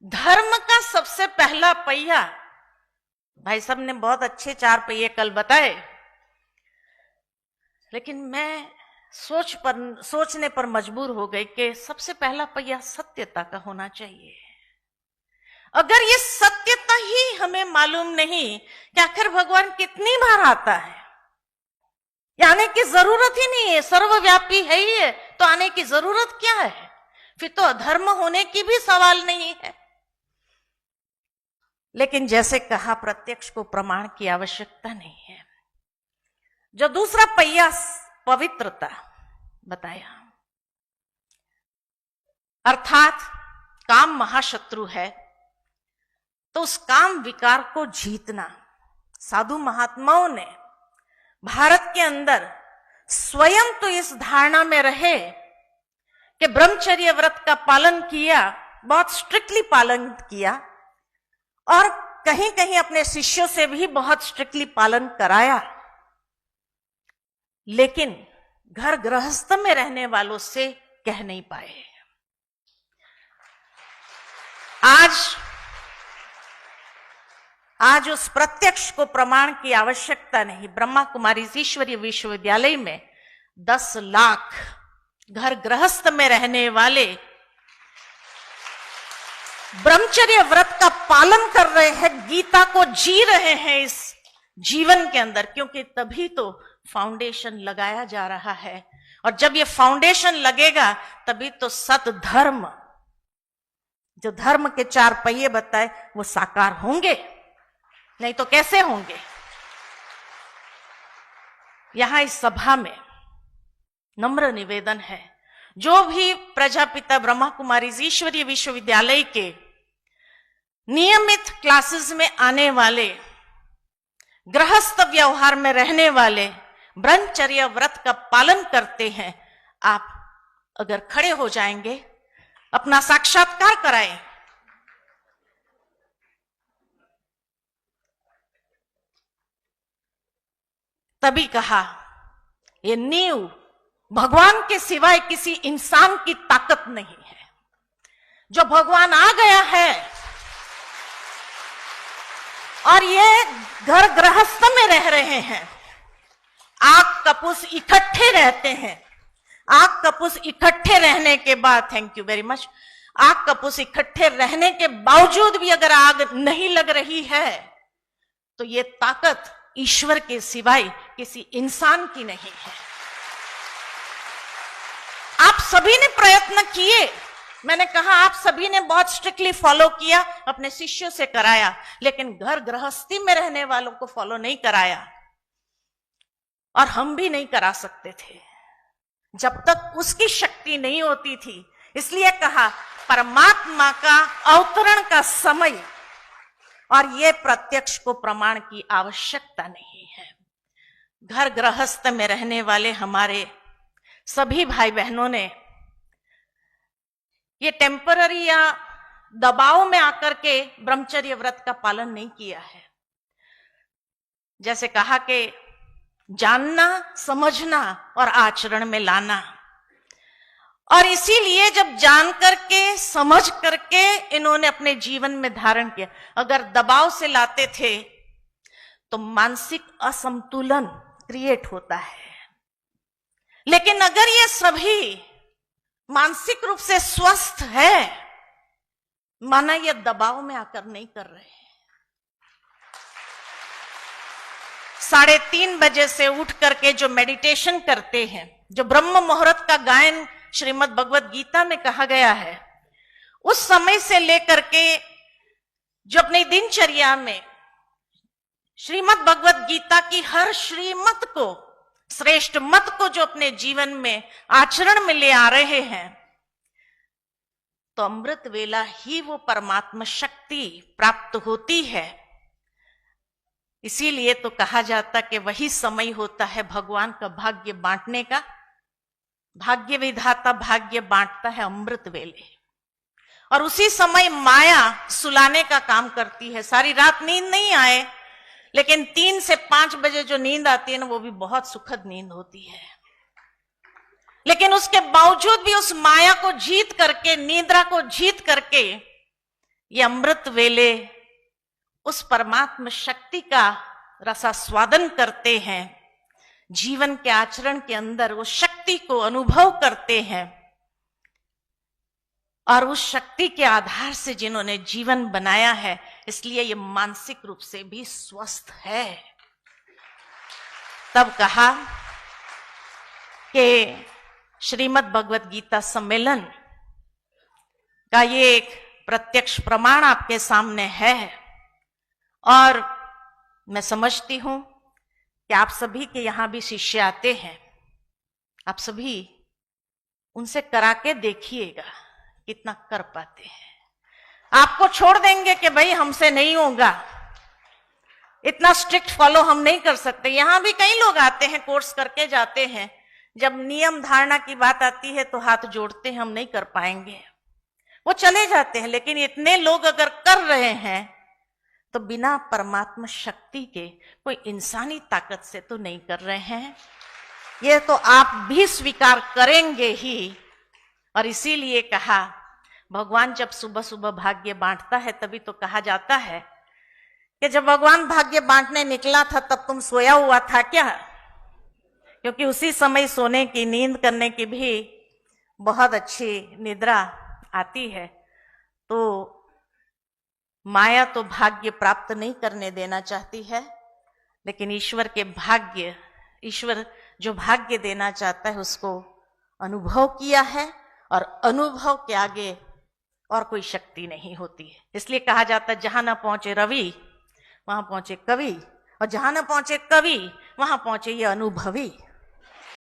धर्म का सबसे पहला पहिया, भाई साहब ने बहुत अच्छे 4 पहिए कल बताए, लेकिन मैं सोचने पर मजबूर हो गई कि सबसे पहला पहिया सत्यता का होना चाहिए। अगर ये सत्यता ही हमें मालूम नहीं कि आखिर भगवान कितनी बार आता है, आने की जरूरत ही नहीं है, सर्वव्यापी है ही है, तो आने की जरूरत क्या है? फिर तो अधर्म होने की भी सवाल नहीं है। लेकिन जैसे कहा, प्रत्यक्ष को प्रमाण की आवश्यकता नहीं है। जो दूसरा पहिया पवित्रता बताया, अर्थात काम महाशत्रु है, तो उस काम विकार को जीतना। साधु महात्माओं ने भारत के अंदर स्वयं तो इस धारणा में रहे कि ब्रह्मचर्य व्रत का पालन किया, बहुत स्ट्रिक्टली पालन किया, और कहीं कहीं अपने शिष्यों से भी बहुत स्ट्रिक्टली पालन कराया, लेकिन घर गृहस्थ में रहने वालों से कह नहीं पाए। आज उस प्रत्यक्ष को प्रमाण की आवश्यकता नहीं। ब्रह्मा कुमारी ईश्वरीय विश्वविद्यालय में 10 लाख घर गृहस्थ में रहने वाले ब्रह्मचर्य व्रत का पालन कर रहे हैं, गीता को जी रहे हैं इस जीवन के अंदर, क्योंकि तभी तो फाउंडेशन लगाया जा रहा है। और जब ये फाउंडेशन लगेगा तभी तो सतधर्म, जो धर्म के 4 पहिए बताए, वो साकार होंगे, नहीं तो कैसे होंगे। यहां इस सभा में नम्र निवेदन है, जो भी प्रजापिता ब्रह्मा कुमारी ईश्वरीय विश्वविद्यालय के नियमित क्लासेस में आने वाले, गृहस्थ व्यवहार में रहने वाले, ब्रह्मचर्य व्रत का पालन करते हैं, आप अगर खड़े हो जाएंगे, अपना साक्षात्कार कराएं, तभी कहा ये नींव भगवान के सिवाय किसी इंसान की ताकत नहीं है। जो भगवान आ गया है और ये घर गृहस्थ में रह रहे हैं, आग कपूस इकट्ठे रहते हैं। आग कपूस इकट्ठे रहने के बाद, थैंक यू वेरी मच, आग कपूस इकट्ठे रहने के बावजूद भी अगर आग नहीं लग रही है, तो ये ताकत ईश्वर के सिवाय किसी इंसान की नहीं है। आप सभी ने प्रयत्न किए, मैंने कहा आप सभी ने बहुत स्ट्रिक्टली फॉलो किया, अपने शिष्यों से कराया, लेकिन घर गृहस्थी में रहने वालों को फॉलो नहीं कराया, और हम भी नहीं करा सकते थे जब तक उसकी शक्ति नहीं होती थी। इसलिए कहा परमात्मा का अवतरण का समय और यह प्रत्यक्ष को प्रमाण की आवश्यकता नहीं है। घर गृहस्थ में रहने वाले हमारे सभी भाई बहनों ने ये टेम्पररी या दबाव में आकर के ब्रह्मचर्य व्रत का पालन नहीं किया है। जैसे कहा कि जानना, समझना और आचरण में लाना, और इसीलिए जब जान करके, समझ करके इन्होंने अपने जीवन में धारण किया। अगर दबाव से लाते थे तो मानसिक असंतुलन क्रिएट होता है, लेकिन अगर ये सभी मानसिक रूप से स्वस्थ है, माना ये दबाव में आकर नहीं कर रहे हैं। 3:30 बजे से उठ करके जो मेडिटेशन करते हैं, जो ब्रह्म मुहूर्त का गायन श्रीमद् भगवत गीता में कहा गया है, उस समय से लेकर के जो अपनी दिनचर्या में श्रीमद् भगवत गीता की हर श्रीमत को, श्रेष्ठ मत को जो अपने जीवन में आचरण में ले आ रहे हैं, तो अमृत वेला ही वो परमात्मा शक्ति प्राप्त होती है। इसीलिए तो कहा जाता कि वही समय होता है भगवान का भाग्य बांटने का। भाग्य विधाता भाग्य बांटता है अमृत वेले, और उसी समय माया सुलाने का काम करती है। सारी रात नींद नहीं आए, लेकिन 3 से 5 बजे जो नींद आती है ना, वो भी बहुत सुखद नींद होती है। लेकिन उसके बावजूद भी उस माया को जीत करके, निद्रा को जीत करके ये अमृत वेले उस परमात्म शक्ति का रसास्वादन करते हैं, जीवन के आचरण के अंदर उस शक्ति को अनुभव करते हैं, और उस शक्ति के आधार से जिन्होंने जीवन बनाया है, इसलिए ये मानसिक रूप से भी स्वस्थ है। तब कहा कि श्रीमद् भगवत गीता सम्मेलन का ये एक प्रत्यक्ष प्रमाण आपके सामने है, और मैं समझती हूं कि आप सभी के यहां भी शिष्य आते हैं, आप सभी उनसे करा के देखिएगा कितना कर पाते हैं। आपको छोड़ देंगे कि भाई हमसे नहीं होगा, इतना स्ट्रिक्ट फॉलो हम नहीं कर सकते। यहां भी कई लोग आते हैं, कोर्स करके जाते हैं, जब नियम धारणा की बात आती है तो हाथ जोड़ते हैं, हम नहीं कर पाएंगे, वो चले जाते हैं। लेकिन इतने लोग अगर कर रहे हैं तो बिना परमात्मा शक्ति के, कोई इंसानी ताकत से तो नहीं कर रहे हैं। ये तो आप भी स्वीकार करेंगे ही। और इसीलिए कहा, भगवान जब सुबह सुबह भाग्य बांटता है तभी तो कहा जाता है कि जब भगवान भाग्य बांटने निकला था तब तुम सोया हुआ था क्या? क्योंकि उसी समय सोने की, नींद करने की भी बहुत अच्छी निद्रा आती है। तो माया तो भाग्य प्राप्त नहीं करने देना चाहती है, लेकिन ईश्वर के भाग्य, ईश्वर जो भाग्य देना चाहता है उसको अनुभव किया है, और अनुभव के आगे और कोई शक्ति नहीं होती है। इसलिए कहा जाता है जहां ना पहुंचे रवि वहां पहुंचे कवि, और जहां ना पहुंचे कवि वहां पहुंचे ये अनुभवी।